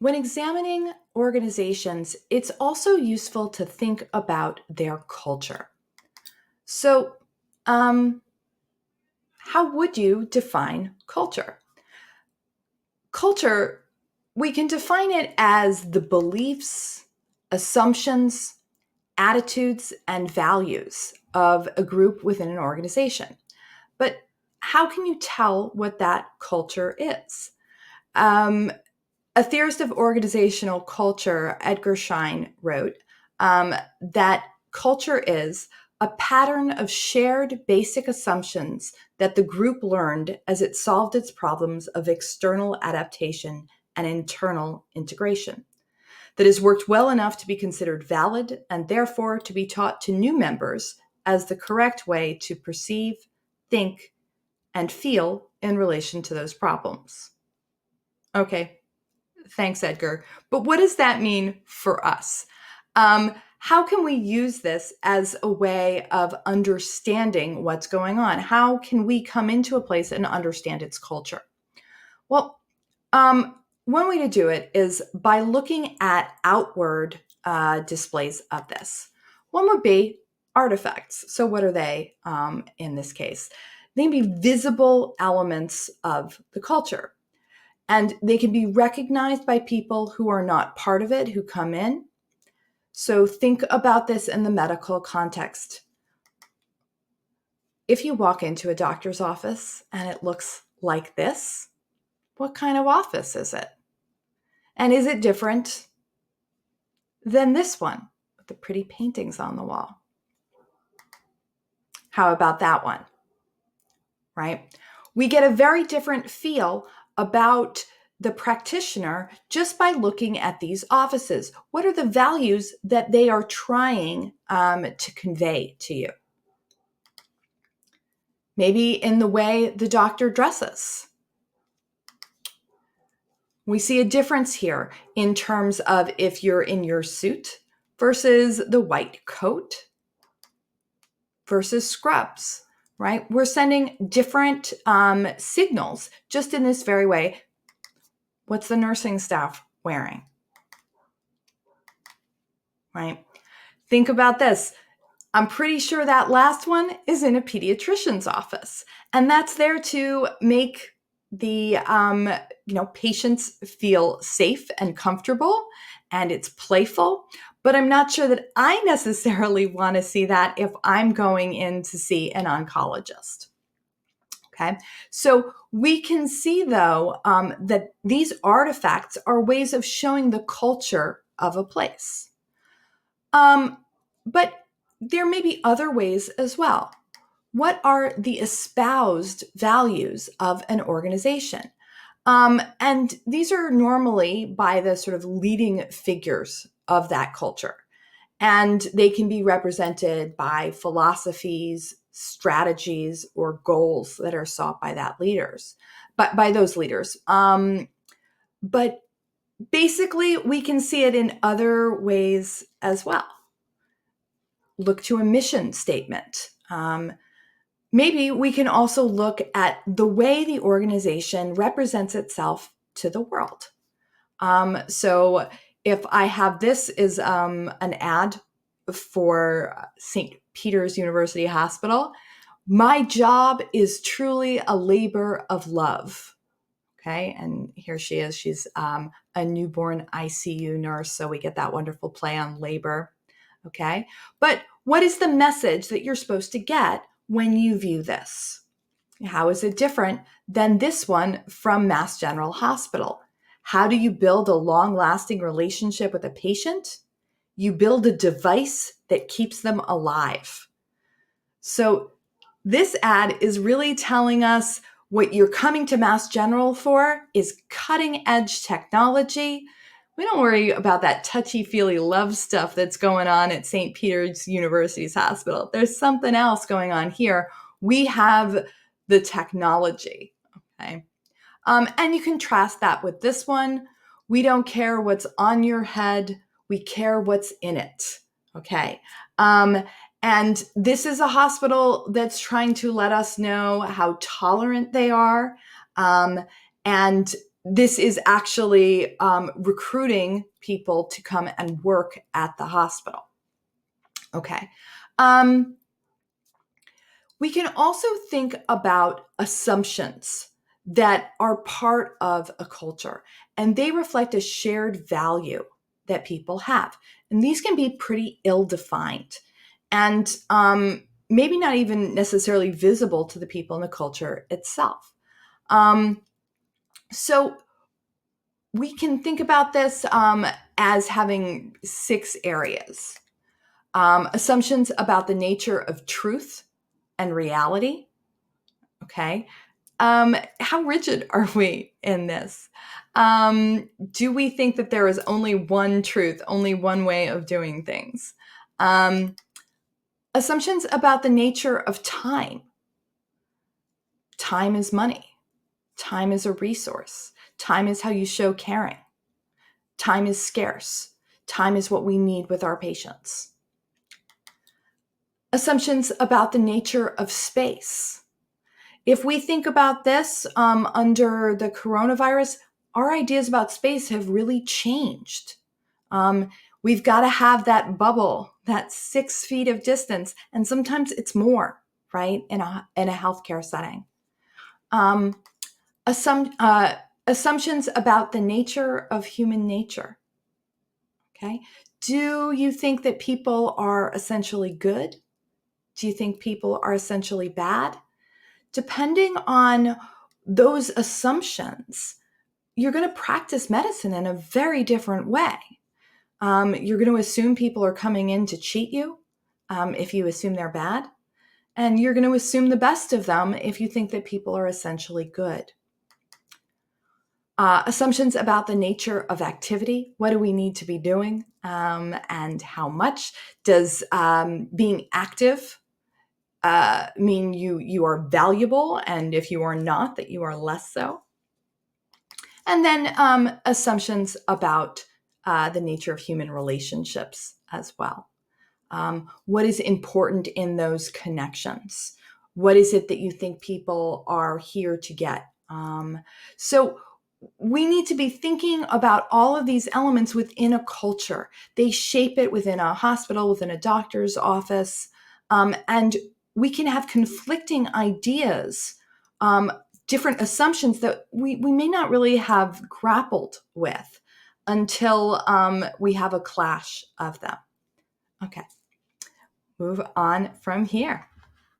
When examining organizations, it's also useful to think about their culture. So, um, how would you define culture? Culture, we can define it as the beliefs, assumptions, attitudes, and values of a group within an organization. But how can you tell what that culture is? Um, a theorist of organizational culture, Edgar Schein, wrote that culture is a pattern of shared basic assumptions that the group learned as it solved its problems of external adaptation and internal integration, that has worked well enough to be considered valid and therefore to be taught to new members as the correct way to perceive, think, and feel in relation to those problems. Okay, thanks, Edgar. But what does that mean for us? How can we use this as a way of understanding what's going on? How can we come into a place and understand its culture? Well, one way to do it is by looking at outward displays of this. One would be artifacts. So, what are they in this case? They can be visible elements of the culture, and they can be recognized by people who are not part of it, who come in. So, think about this in the medical context. If you walk into a doctor's office and it looks like this, what kind of office is it? And is it different than this one with the pretty paintings on the wall? How about that one? Right? We get a very different feel about the practitioner just by looking at these offices. What are the values that they are trying to convey to you? Maybe in the way the doctor dresses. We see a difference here in terms of if you're in your suit versus the white coat versus scrubs, right? We're sending different signals just in this very way. What's the nursing staff wearing? Right? Think about this. I'm pretty sure that last one is in a pediatrician's office, and that's there to make the patients feel safe and comfortable, and it's playful. But I'm not sure that I necessarily want to see that if I'm going in to see an oncologist. Okay, so we can see though that these artifacts are ways of showing the culture of a place. But there may be other ways as well. What are the espoused values of an organization? And these are normally by the sort of leading figures of that culture. And they can be represented by philosophies, strategies, or goals that are sought by that leaders, but by those leaders. But basically, we can see it in other ways as well. Look to a mission statement. Maybe we can also look at the way the organization represents itself to the world. So if I have this is an ad for St. Peter's University Hospital, my job is truly a labor of love. Okay, and here she is. She's a newborn ICU nurse, so we get that wonderful play on labor. Okay, but what is the message that you're supposed to get when you view this? How is it different than this one from Mass General Hospital? How do you build a long-lasting relationship with a patient? You build a device that keeps them alive. So this ad is really telling us what you're coming to Mass General for is cutting-edge technology. We don't worry about that touchy-feely love stuff that's going on at St. Peter's University's Hospital. There's something else going on here. We have the technology, okay? And you contrast that with this one. We don't care what's on your head. We care what's in it, okay? And this is a hospital that's trying to let us know how tolerant they are. And this is actually recruiting people to come and work at the hospital. Okay. We can also think about assumptions that are part of a culture, and they reflect a shared value that people have. And these can be pretty ill-defined and maybe not even necessarily visible to the people in the culture itself. So we can think about this as having 6 areas. Assumptions about the nature of truth and reality. Okay. How rigid are we in this? Do we think that there is only one truth, only one way of doing things? Assumptions about the nature of time. Time is money. Time is a resource. Time is how you show caring. Time is scarce. Time is what we need with our patients. Assumptions about the nature of space. If we think about this under the coronavirus, our ideas about space have really changed. We've got to have that bubble, that 6 feet of distance, and sometimes it's more, right, in a healthcare setting. Assumptions about the nature of human nature. Okay, do you think that people are essentially good? Do you think people are essentially bad? Depending on those assumptions, you're going to practice medicine in a very different way. You're going to assume people are coming in to cheat you if you assume they're bad. And you're going to assume the best of them if you think that people are essentially good. Assumptions about the nature of activity. What do we need to be doing and how much? Does being active mean you are valuable, and if you are not, that you are less so? And then assumptions about the nature of human relationships as well. What is important in those connections? What is it that you think people are here to get? So we need to be thinking about all of these elements within a culture. They shape it within a hospital, within a doctor's office, and we can have conflicting ideas, different assumptions that we may not really have grappled with until we have a clash of them. Okay, move on from here.